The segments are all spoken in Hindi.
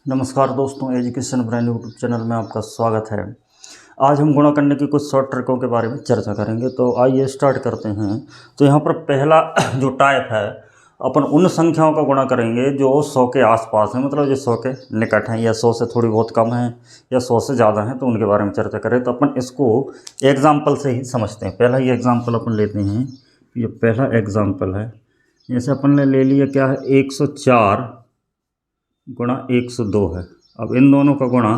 नमस्कार दोस्तों, एजुकेशन ब्रांड यूट्यूब चैनल में आपका स्वागत है। आज हम गुणा करने की कुछ शॉर्ट ट्रिकों के बारे में चर्चा करेंगे। तो आइए स्टार्ट करते हैं। तो यहाँ पर पहला जो टाइप है, अपन उन संख्याओं का गुणा करेंगे जो 100 के आसपास हैं, मतलब जो 100 के निकट हैं या 100 से थोड़ी बहुत कम हैं या 100 से ज़्यादा हैं, तो उनके बारे में चर्चा करें। तो अपन इसको एग्जाम्पल से ही समझते हैं। पहला ही एग्जाम्पल अपन लेते हैं। ये पहला एग्जाम्पल है, जैसे अपन ने ले लिया क्या है, 104 गुणा 102 है। अब इन दोनों का गुणा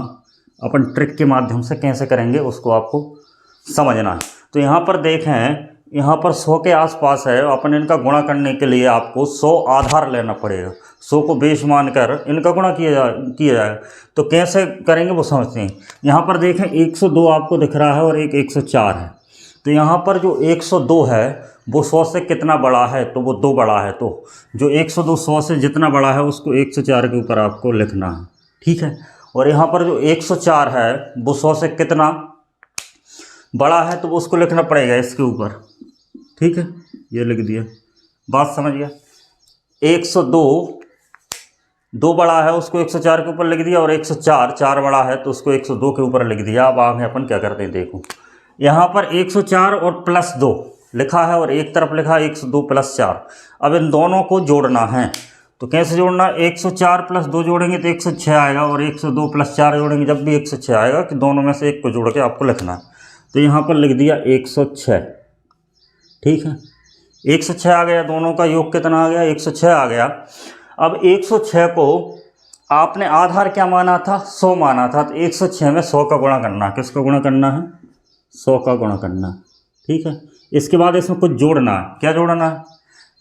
अपन ट्रिक के माध्यम से कैसे करेंगे उसको आपको समझना है। तो यहाँ पर देखें, यहाँ पर 100 के आसपास है। अपन इनका गुणा करने के लिए आपको 100 आधार लेना पड़ेगा। 100 को बेस मानकर इनका गुणा किया जाएगा। तो कैसे करेंगे वो समझते हैं। यहाँ पर देखें, 102 आपको दिख रहा है और एक 104 है। तो यहाँ पर जो 102 है वो 100 से कितना बड़ा है, तो वो 2 बड़ा है। तो जो 102 100 से जितना बड़ा है उसको 104 के ऊपर आपको लिखना है, ठीक है। और यहाँ पर जो 104 है वो 100 से कितना बड़ा है, तो वो उसको लिखना पड़ेगा इसके ऊपर, ठीक है। ये लिख दिया, बात समझ गया। 102 2 बड़ा है, उसको 104 के ऊपर लिख दिया, और 104 4 बड़ा है तो उसको 102 के ऊपर लिख दिया। अब आगे अपन क्या करते हैं, देखो यहाँ पर 104 और प्लस 2 लिखा है और एक तरफ लिखा है 102 प्लस 4। अब इन दोनों को जोड़ना है। तो कैसे जोड़ना, 104 प्लस 2 जोड़ेंगे तो 106 आएगा, और 102 प्लस 4 जोड़ेंगे जब भी 106 आएगा, कि दोनों में से एक को जोड़ के आपको लिखना है। तो यहाँ पर लिख दिया 106, ठीक है। 106 आ गया, दोनों का योग कितना आ गया, 106 आ गया। अब 106 को आपने आधार क्या माना था, 100 माना था। तो 106 में 100 का गुणा करना है। किसका गुणा करना है, 100 का गुणा करना है, ठीक है। इसके बाद इसमें कुछ जोड़ना है। क्या जोड़ना है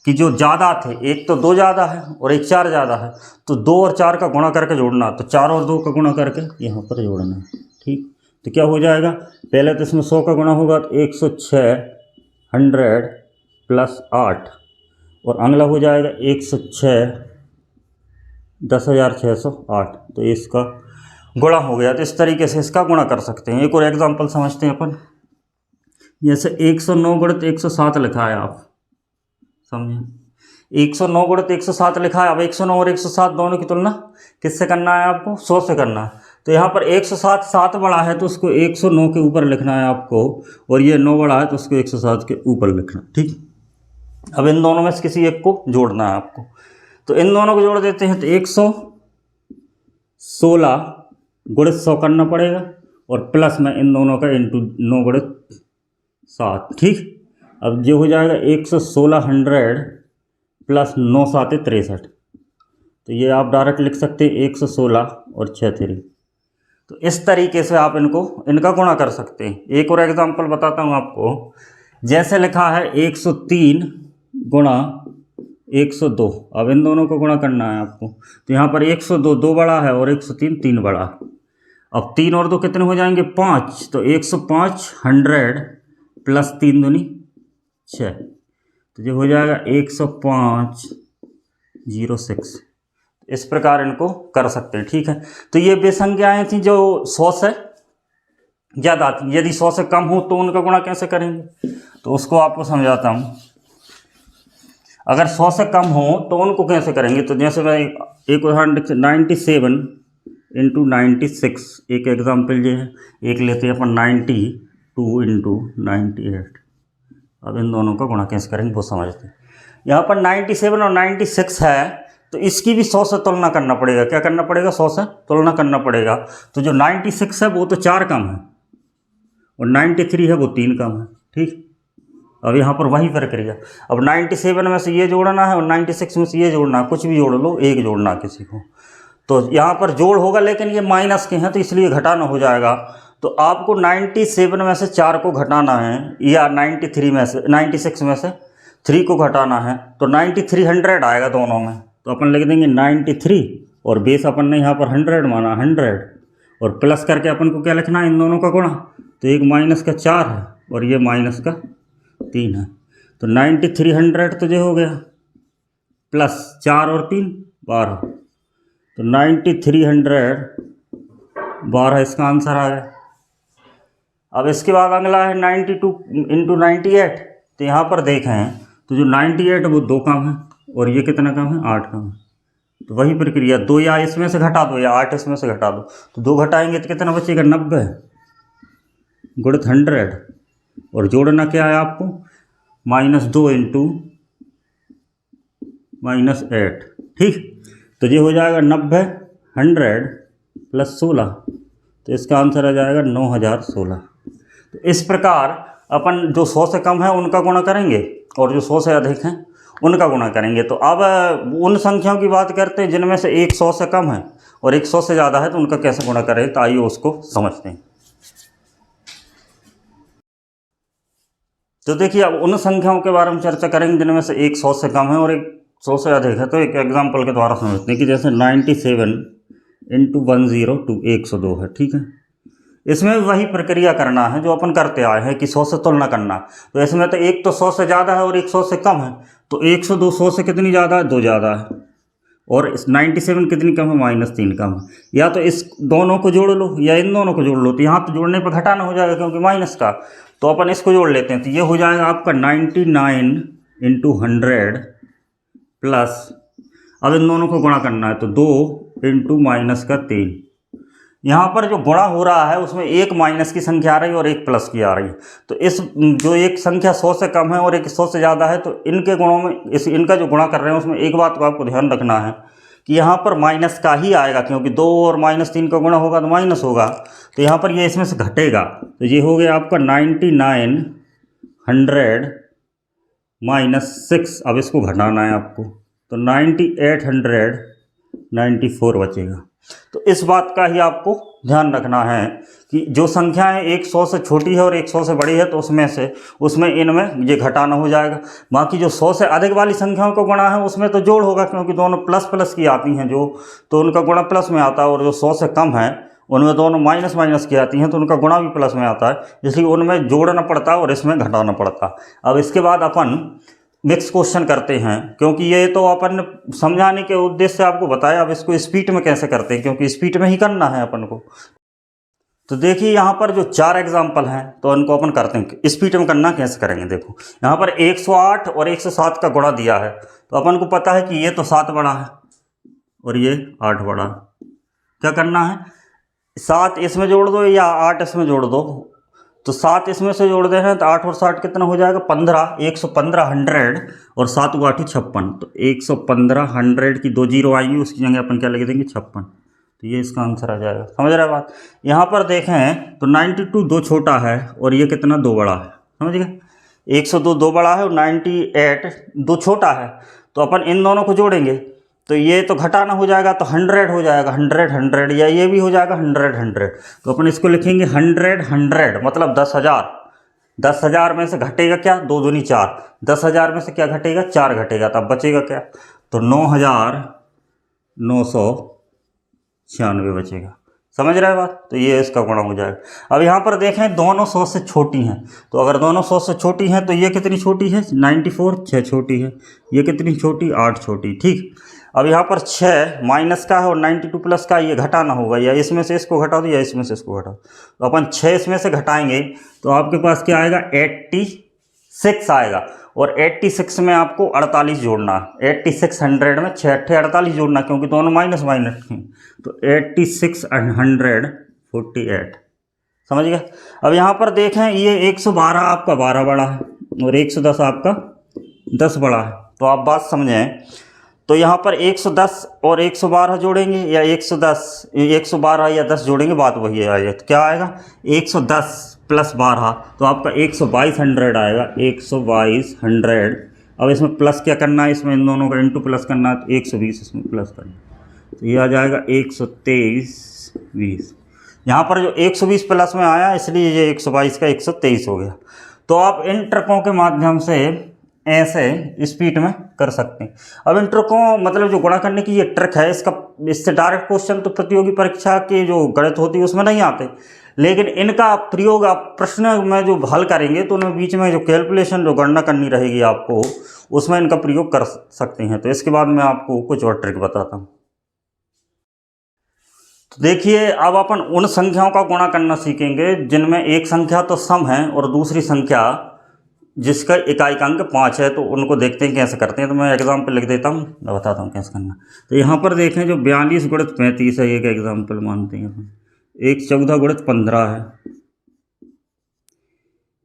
कि जो ज़्यादा थे, एक तो 2 ज़्यादा है और एक 4 ज़्यादा है, तो 2 और 4 का गुणा करके जोड़ना। तो 4 और 2 का गुणा करके यहाँ पर जोड़ना है, ठीक। तो क्या हो जाएगा, पहले तो इसमें 100 का गुणा होगा तो 106 100 प्लस 8, और अगला हो जाएगा 106 10,608। तो इसका गुणा हो गया। तो इस तरीके से इसका गुणा कर सकते हैं। एक और एग्जाम्पल समझते हैं अपन। जैसे 109 गुणित 107 लिखा है, आप समझे। 109 गुणित 107 लिखा है। अब 109 और 107 दोनों की तुलना किससे करना है, आपको 100 से करना है। तो यहाँ पर 107 7 बड़ा है तो उसको 109 के ऊपर लिखना है आपको, और ये 9 बड़ा है तो उसको 107 के ऊपर लिखना, ठीक। अब इन दोनों में से किसी एक को जोड़ना है आपको। तो इन दोनों को जोड़ देते हैं। तो 116 गुणित 100 करना पड़ेगा, और प्लस में इन दोनों का इंटू 9 गुणित 7, ठीक। अब जो हो जाएगा 116 100 प्लस 9 7 63। तो ये आप डायरेक्ट लिख सकते हैं 116 और 6 3। तो इस तरीके से आप इनका गुणा कर सकते हैं। एक और एग्जांपल बताता हूँ आपको। जैसे लिखा है 103 गुणा 102। अब इन दोनों को गुणा करना है आपको। तो यहाँ पर 102 2 बड़ा है और 103 3 बड़ा। अब 3 और 2 कितने हो जाएंगे, 5। तो 105 100 प्लस 3 दूनी 6। तो जो हो जाएगा 105 06। इस प्रकार इनको कर सकते हैं, ठीक है। तो ये बेसंख्याएँ थी जो 100 से ज़्यादा थी। यदि 100 से कम हो तो उनका गुणा कैसे करेंगे, तो उसको आपको समझाता हूँ। अगर 100 से कम हो तो उनको कैसे करेंगे। तो जैसे मैं एक उदाहरण 97 इंटू 96, एक एग्जाम्पल ये है। एक लेते हैं अपन 92 इंटू 98। अब इन दोनों का गुणा कैसे करेंगे वो समझते हैं। यहाँ पर 97 और 96 है, तो इसकी भी 100 से तुलना करना पड़ेगा। क्या करना पड़ेगा, 100 से तुलना करना पड़ेगा। तो जो 96 है वो तो 4 कम है, और 93 है वो 3 कम है, ठीक। अब यहाँ पर वही प्रक्रिया। अब 97 में से ये जोड़ना है और 96 में से ये जोड़ना है। कुछ भी जोड़ लो, एक जोड़ना है किसी को। तो यहाँ पर जोड़ होगा, लेकिन ये माइनस के हैं तो इसलिए घटाना हो जाएगा। तो आपको 97 में से 4 को घटाना है, या 93 में से 96 में से 3 को घटाना है। तो 93 100 आएगा दोनों में। तो अपन लिख देंगे 93, और बेस अपन ने यहाँ पर 100 माना 100, और प्लस करके अपन को क्या लिखना है, इन दोनों का गुणा। तो एक माइनस का 4 है और ये माइनस का 3 है। तो 93 100 तो ये हो गया, प्लस 4 और 3 12। तो 93 100 12 इसका आंसर आ गया। अब इसके बाद अगला है 92 इंटू 98। तो यहाँ पर देखें तो जो 98 है वो 2 कम है, और ये कितना कम है, 8 कम है, तो वही प्रक्रिया, 2 या इसमें से घटा दो या 8 इसमें से घटा दो, तो 2 घटाएंगे तो कितना बचेगा, 90 गुणित 100, और जोड़ना क्या है आपको, -2 इंटू -8, ठीक। तो ये हो जाएगा 90 100 प्लस 16, तो इसका आंसर आ जाएगा 9016। तो इस प्रकार अपन जो 100 से कम है उनका गुणा करेंगे और जो 100 से अधिक हैं उनका गुणा करेंगे। तो अब उन संख्याओं की बात करते हैं जिनमें से एक 100 से कम है और एक 100 से ज़्यादा है, तो उनका कैसे गुणा करें, तो आइए उसको समझते हैं। तो देखिए, अब उन संख्याओं के बारे में चर्चा करेंगे जिनमें से एक 100 से कम है और एक 100 से अधिक है। तो एक एग्जांपल के द्वारा समझते हैं कि जैसे 97 इंटू 102 102 है, ठीक है। इसमें वही प्रक्रिया करना है जो अपन करते आए हैं कि 100 से तुलना करना। तो इसमें तो एक तो 100 से ज़्यादा है और एक 100 से कम है, तो 102 100 से कितनी ज़्यादा है, 2 ज़्यादा है, और 97 कितनी कम है, -3 कम है। या तो इस दोनों को जोड़ लो या इन दोनों को जोड़ लो, तो यहाँ तो जोड़ने पर घटाना हो जाएगा क्योंकि माइनस का, तो अपन इसको जोड़ लेते हैं। तो ये हो जाएगा आपका 99 इंटू 100 प्लस, अब इन दोनों को गुणा करना है, तो 2 इंटू -3। यहाँ पर जो गुणा हो रहा है उसमें एक माइनस की संख्या आ रही है और एक प्लस की आ रही है। तो इस जो एक संख्या 100 से कम है और एक 100 से ज़्यादा है, तो इनके गुणों में इनका जो गुणा कर रहे हैं उसमें एक बात को आपको ध्यान रखना है कि यहाँ पर माइनस का ही आएगा, क्योंकि 2 और -3 का गुणा होगा तो माइनस होगा, तो यहाँ पर ये इसमें से घटेगा। तो ये हो गया आपका 99 100 -6। अब इसको घटाना है आपको, तो 98 100 94 बचेगा। तो इस बात का ही आपको ध्यान रखना है कि जो संख्याएं एक 100 से छोटी है और एक 100 से बड़ी है, तो उसमें इनमें ये घटाना हो जाएगा। बाकी जो 100 से अधिक वाली संख्याओं का गुणा है उसमें तो जोड़ होगा, क्योंकि दोनों प्लस प्लस की आती हैं जो, तो उनका गुणा प्लस में आता है, और जो 100 से कम है उनमें दोनों माइनस माइनस की आती हैं तो उनका गुणा भी प्लस में आता है, इसलिए उनमें जोड़ना पड़ता है और इसमें घटाना पड़ता है। अब इसके बाद अपन मिक्स क्वेश्चन करते हैं, क्योंकि ये तो अपन समझाने के उद्देश्य से आपको बताया। अब इसको स्पीड में कैसे करते हैं, क्योंकि स्पीड में ही करना है अपन को। तो देखिए, यहाँ पर जो 4 एग्जाम्पल हैं तो उनको अपन करते हैं स्पीड में करना कैसे करेंगे। देखो, यहाँ पर 108 और 107 का गुणा दिया है, तो अपन को पता है कि ये तो 7 बड़ा है और ये 8 बड़ा है। क्या करना है, 7 इसमें जोड़ दो या 8 इसमें जोड़ दो। तो 7 इसमें से जोड़ दे हैं तो 8 और 60 कितना हो जाएगा, 15। 115 100 और 7 × 8 56। तो 115 100 की 2 जीरो आएगी, उसकी जगह अपन क्या लगा देंगे, 56। तो ये इसका आंसर आ जाएगा। समझ रहे बात। यहाँ पर देखें तो 92 2 छोटा है और ये कितना 2 बड़ा है। समझ गए, 102 2 बड़ा है और 98 2 छोटा है। तो अपन इन दोनों को जोड़ेंगे तो ये तो घटाना हो जाएगा, तो 100 हो जाएगा, 100 100, या ये भी हो जाएगा 100 100। तो अपन इसको लिखेंगे 100 100 मतलब 10,000। 10,000 में से घटेगा क्या, 2 दूनी 4। 10,000 में से क्या घटेगा, 4 घटेगा, तब बचेगा क्या, तो 9,996 बचेगा। समझ रहे हैं बात। तो ये इसका गुणा हो जाएगा। अब यहाँ पर देखें दोनों 100 से छोटी हैं, तो अगर दोनों 100 से छोटी हैं तो ये कितनी छोटी है, 94 6 छोटी है, ये कितनी छोटी 8 छोटी। ठीक, अब यहाँ पर 6 माइनस का है और 92 प्लस का, ये घटाना होगा, या इसमें से इसको घटा दो या इसमें से इसको घटा दो। तो अपन 6 इसमें से घटाएंगे तो आपके पास क्या आएगा, 86 आएगा, और 86 में आपको 48 जोड़ना है। 86 100 में 6 8 48 जोड़ना, क्योंकि दोनों माइनस माइनस हैं। तो 86 148 समझ गए। अब यहाँ पर देखें ये 112 आपका 12 बड़ा है और 110 आपका 10 बड़ा है। तो आप बात समझें, तो यहाँ पर 110 और 112 जोड़ेंगे या 112 या 10 जोड़ेंगे, बात वही आएगा। तो क्या आएगा, 110 प्लस 12, तो आपका 122 100 आएगा, 122 100। अब इसमें प्लस क्या करना है, इसमें इन दोनों का इंटू प्लस करना है, तो 120 इसमें प्लस करना है, तो ये आ जाएगा 123 20। यहाँ पर जो 120 प्लस में आया इसलिए ये 122 का 123 हो गया। तो आप इन ट्रिकों के माध्यम से ऐसे स्पीड में कर सकते हैं। अब इन ट्रिकों मतलब जो गुणा करने की ये ट्रिक है, इससे डायरेक्ट क्वेश्चन तो प्रतियोगी परीक्षा के जो गणित होती है उसमें नहीं आते, लेकिन इनका प्रयोग आप प्रश्न में जो हल करेंगे तो उनमें बीच में जो कैलकुलेशन जो गणना करनी रहेगी आपको, उसमें इनका प्रयोग कर सकते हैं। तो इसके बाद मैं आपको कुछ और ट्रिक बताता हूँ। तो देखिए, अब अपन उन संख्याओं का गुणा करना सीखेंगे जिनमें एक संख्या तो सम है और दूसरी संख्या जिसका इकाई अंक 5 है, तो उनको देखते हैं कैसे करते हैं। तो मैं एग्जाम्पल लिख देता हूँ, मैं बताता हूँ कैसे करना। तो यहाँ पर देखें जो 42 गुणित 35 है, एक एग्जाम्पल मानते हैं अपन। एक 14 गुणित 15 है,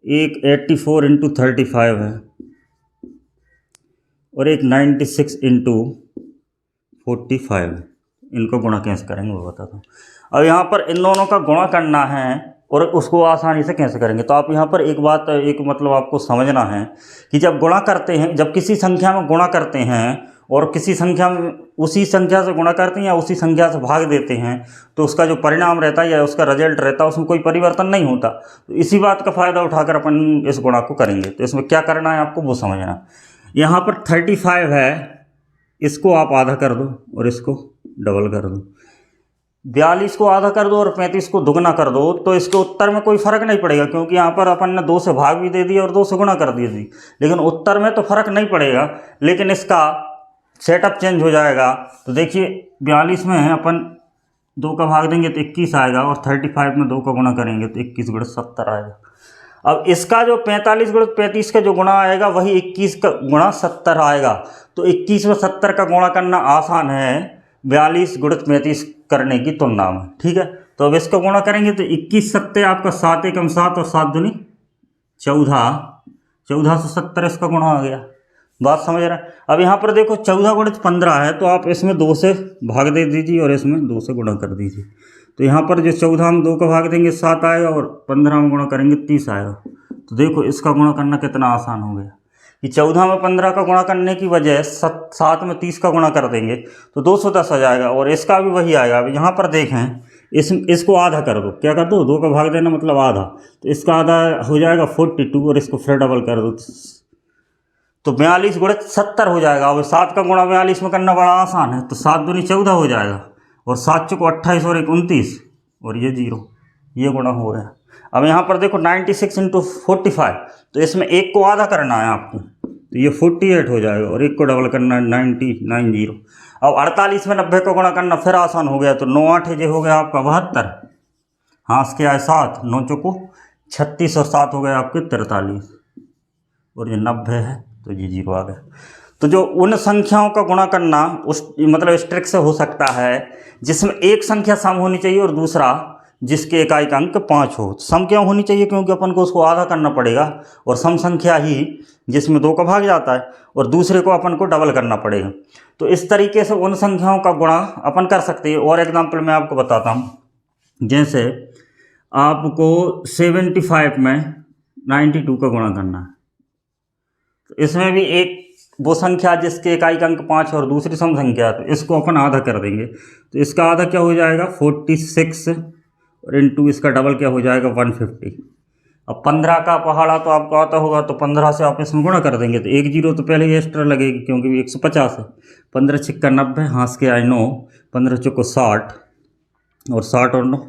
एक 84 इंटू 35 है, और एक 96 इंटू 45 है। इनको गुणा कैसे करेंगे वो बताता हूँ। अब यहाँ पर इन दोनों का गुणा करना है और उसको आसानी से कैसे करेंगे। तो आप यहाँ पर एक बात, एक मतलब आपको समझना है कि जब गुणा करते हैं, जब किसी संख्या में गुणा करते हैं और किसी संख्या में उसी संख्या से गुणा करते हैं या उसी संख्या से भाग देते हैं, तो उसका जो परिणाम रहता है या उसका रिजल्ट रहता है उसमें कोई परिवर्तन नहीं होता। तो इसी बात का फ़ायदा उठाकर अपन इस गुणा को करेंगे। तो इसमें क्या करना है आपको वो समझना। यहाँ पर 35 है, इसको आप आधा कर दो और इसको डबल कर दो। 42 को आधा कर दो और 35 को दुगना कर दो, तो इसके उत्तर में कोई फ़र्क नहीं पड़ेगा, क्योंकि यहाँ पर अपन ने 2 से भाग भी दे दिया और 2 से गुणा कर दी थी। लेकिन उत्तर में तो फ़र्क नहीं पड़ेगा, लेकिन इसका सेटअप चेंज हो जाएगा। तो देखिए 42 में है अपन 2 का भाग देंगे तो 21 आएगा, और 35 में 2 का गुणा करेंगे तो 21 गुणा 70 आएगा। अब इसका जो 45 गुणित 35 का जो गुणा आएगा वही 21 का गुणा 70 आएगा। तो 21 में 70 का गुणा करना आसान है 42 गुणित 35 करने की तुलना में, ठीक है। तो अब इसको गुणा करेंगे तो 21 सत्ते आपका 7 एकम 7 और 7 दूनी 14, 14 से 70 इसका गुणा आ गया। बात समझ रहे हैं। अब यहाँ पर देखो 14 गुणित 15 है, तो आप इसमें 2 से भाग दे दीजिए और इसमें 2 से गुणा कर दीजिए। तो यहाँ पर जो 14 में 2 का भाग देंगे 7 आएगा, और 15 में गुणा करेंगे 30 आएगा। तो देखो इसका गुणा करना कितना आसान हो गया कि 14 में 15 का गुणा करने की बजाय 7 में 30 का गुणा कर देंगे तो 210 आ जाएगा, और इसका भी वही आएगा। अब यहाँ पर देखें इसको आधा कर दो, क्या कर दो, 2 का भाग देना मतलब आधा, तो इसका आधा हो जाएगा 42, और इसको फिर डबल कर दो तो 42 गुणित 70 हो जाएगा। अब 7 का गुणा 42 में करना बड़ा आसान है, तो 7 दूनी 14 हो जाएगा, और 7 चौको 28 और 1 29, और ये 0, ये गुणा हो गया। अब यहाँ पर देखो 96 इंटू 45, तो इसमें 1 को आधा करना है आपको, तो ये 48 हो जाएगा, और 1 को डबल करना है 90। अब 48 में 90 को गुणा करना फिर आसान हो गया, तो 9 8 ये हो गया आपका 72, हाँस के आए 7, 9 चौको 36 और 7 हो गए आपके 43, और ये 90 है तो ये 0 आ गया। तो जो उन संख्याओं का गुणा करना उस मतलब इस ट्रिक से हो सकता है जिसमें एक संख्या सम होनी चाहिए और दूसरा जिसके इकाई का अंक 5 हो। सम क्यों होनी चाहिए, क्योंकि अपन को उसको आधा करना पड़ेगा, और सम संख्या ही जिसमें 2 का भाग जाता है, और दूसरे को अपन को डबल करना पड़ेगा। तो इस तरीके से उन संख्याओं का गुणा अपन कर सकते हैं। और एग्जाम्पल मैं आपको बताता हूँ, जैसे आपको 75 में 92 का गुणा करना है, तो इसमें भी एक वो संख्या जिसके इकाई का अंक 5 और दूसरी सम संख्या, तो इसको अपन आधा कर देंगे। तो इसका आधा क्या हो जाएगा 46, और इंटू इसका डबल क्या हो जाएगा 150। अब 15 का पहाड़ा तो आपको आता होगा, तो 15 से आप इसमें गुणा कर देंगे, तो 1 0 तो पहले ही एक्स्ट्रा लगेगी क्योंकि 150 है। 15 छिक्का 90, हाँस के आए 9, 15 चौको 60, और 60 और 9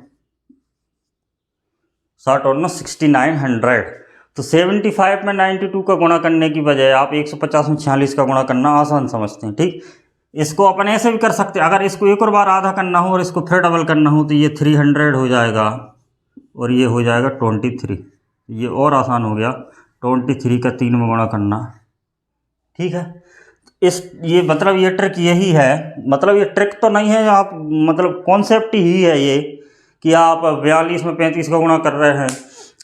6900। तो 75 में 92 का गुणा करने की बजाय आप 150 में 46 का गुणा करना आसान समझते हैं, ठीक। इसको अपन ऐसे भी कर सकते हैं, अगर इसको एक और बार आधा करना हो और इसको फिर डबल करना हो, तो ये 300 हो जाएगा, और ये हो जाएगा 23। ये और आसान हो गया, 23 का 3 में गुणा करना, ठीक है। ये मतलब ये ट्रिक यही है, मतलब ये ट्रिक तो नहीं है, आप मतलब कॉन्सेप्ट ही है ये कि आप 42 में 35 का गुणा कर रहे हैं,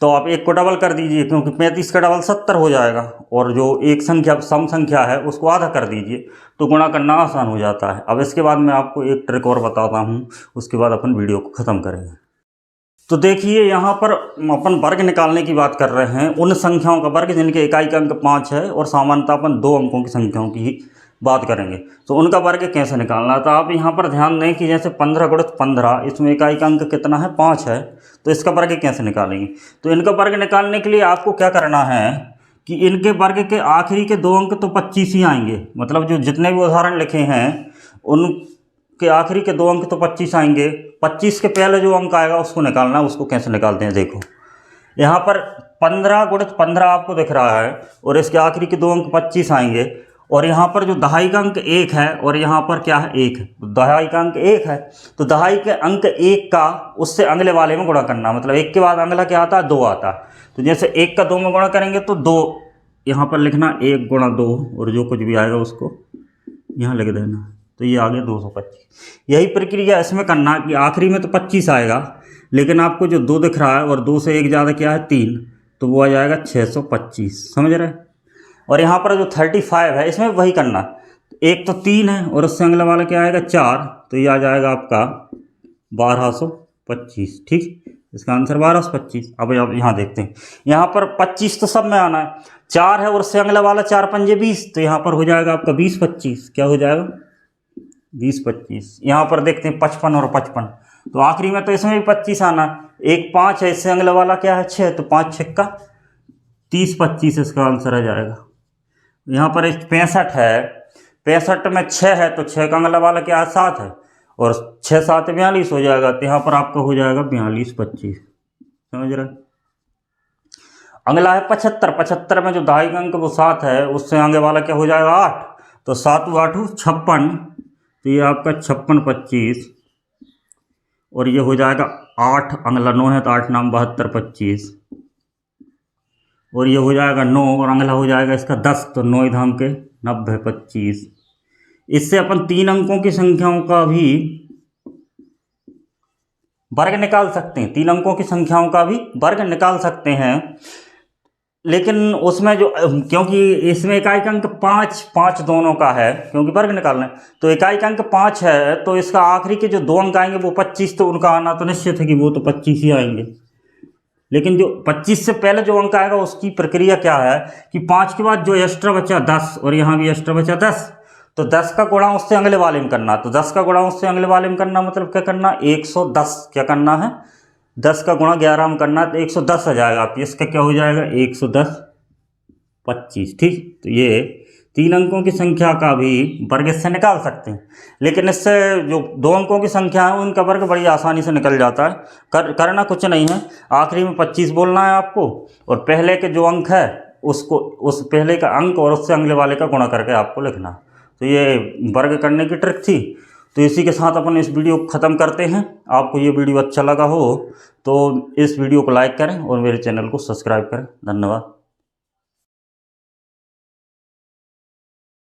तो आप 1 को डबल कर दीजिए, क्योंकि 35 का डबल 70 हो जाएगा, और जो एक संख्या सम संख्या है उसको आधा कर दीजिए, तो गुणा करना आसान हो जाता है। अब इसके बाद मैं आपको एक ट्रिक और बताता हूँ, उसके बाद अपन वीडियो को ख़त्म करेंगे। तो देखिए यहाँ पर अपन वर्ग निकालने की बात कर रहे हैं, उन संख्याओं का वर्ग जिनके इकाई का अंक 5 है, और सामान्यतः अपन 2 अंकों की संख्याओं की ही बात करेंगे। तो उनका वर्ग कैसे निकालना है, तो आप यहाँ पर ध्यान दें कि जैसे 15 गुणित 15, इसमें इकाई का अंक कितना है 5 है, तो इसका वर्ग कैसे निकालेंगे। तो इनका वर्ग निकालने के लिए आपको क्या करना है कि इनके वर्ग के आखिरी के 2 अंक तो 25 ही आएंगे, मतलब जो जितने भी उदाहरण लिखे हैं उनके आखिरी के 2 अंक तो 25 आएंगे। 25 के पहले जो अंक आएगा उसको निकालना है। उसको कैसे निकालते हैं, देखो यहाँ पर 15 गुणित 15 आपको दिख रहा है, और इसके आखिरी के 2 अंक 25 आएंगे, और यहाँ पर जो दहाई का अंक 1 है, और यहाँ पर क्या है 1 है, तो दहाई का अंक 1 है, तो दहाई के अंक 1 का उससे अगले वाले में गुणा करना, मतलब 1 के बाद अगला क्या आता है 2 आता है। तो जैसे 1 का 2 में गुणा करेंगे तो 2 यहाँ पर लिखना 1 गुणा 2 और जो कुछ भी आएगा उसको यहाँ लिख देना। तो ये आ गया 225। यही प्रक्रिया इसमें करना कि आखिरी में तो 25 आएगा, लेकिन आपको जो 2 दिख रहा है और 2 से 1 ज़्यादा क्या है 3, तो वो आ जाएगा 625। समझ रहे? और यहाँ पर जो 35 है इसमें वही करना, एक तो 3 है और उससे अगला वाला क्या आएगा 4, तो ये आ जाएगा आपका 1225। ठीक, इसका आंसर 1225। अब यहाँ देखते हैं, यहाँ पर 25 तो सब में आना है, 4 है और उससे अगला वाला 4 पंजे 20, तो यहाँ पर हो जाएगा आपका 20-25। क्या हो जाएगा 20-25। यहाँ पर देखते हैं 55 और 55, तो आखिरी में तो इसमें भी 25 आना, एक 5 है, इससे अगला वाला क्या है 6, तो 5 6 30-25 इसका आंसर आ जाएगा। यहाँ पर एक 65 है, 65 में 6 है, तो 6 का अगला वाला क्या है 7 है, और 6 7 42 हो जाएगा, तो यहाँ पर आपका हो जाएगा 42-25। समझ रहे? अगला है 75। 75 में जो दहाई का अंक वो 7 है, उससे आगे वाला क्या हो जाएगा 8, तो 7 8 56, तो ये आपका 56-25, और ये हो जाएगा 8 अगला 9 है, तो 8 नाम 72-25, और ये हो जाएगा 9 और अगला हो जाएगा इसका 10, तो 9 धाम के 90-25। इससे अपन 3 अंकों की संख्याओं का भी वर्ग निकाल सकते हैं, 3 अंकों की संख्याओं का भी वर्ग निकाल सकते हैं, लेकिन उसमें जो, क्योंकि इसमें इकाई का अंक 5 दोनों का है, क्योंकि वर्ग निकालना है, तो इकाई का अंक 5 है, तो इसका आखिरी के जो 2 अंक आएंगे वो 25, तो उनका आना तो निश्चित है कि वो तो 25 ही आएंगे। लेकिन जो 25 से पहले जो अंक आएगा उसकी प्रक्रिया क्या है कि 5 के बाद जो एक्स्ट्रा बचा 10, और यहाँ भी एक्स्ट्रा बचा 10, तो 10 का गुणा उससे अगले वाले में करना, तो 10 का गुणा उससे अगले वाले में करना मतलब क्या करना 110, क्या करना है 10 का गुणा 11 में करना, तो 110 आ जाएगा। आप इसका क्या हो जाएगा 110-25। ठीक, तो ये 3 अंकों की संख्या का भी वर्ग इससे निकाल सकते हैं, लेकिन इससे जो 2 अंकों की संख्या है उनका वर्ग बड़ी आसानी से निकल जाता है। करना कुछ नहीं है, आखिरी में 25 बोलना है आपको, और पहले के जो अंक है उसको, उस पहले का अंक और उससे अगले वाले का गुणा करके आपको लिखना। तो ये वर्ग करने की ट्रिक थी। तो इसी के साथ अपन इस वीडियो को ख़त्म करते हैं। आपको ये वीडियो अच्छा लगा हो तो इस वीडियो को लाइक करें और मेरे चैनल को सब्सक्राइब करें। धन्यवाद।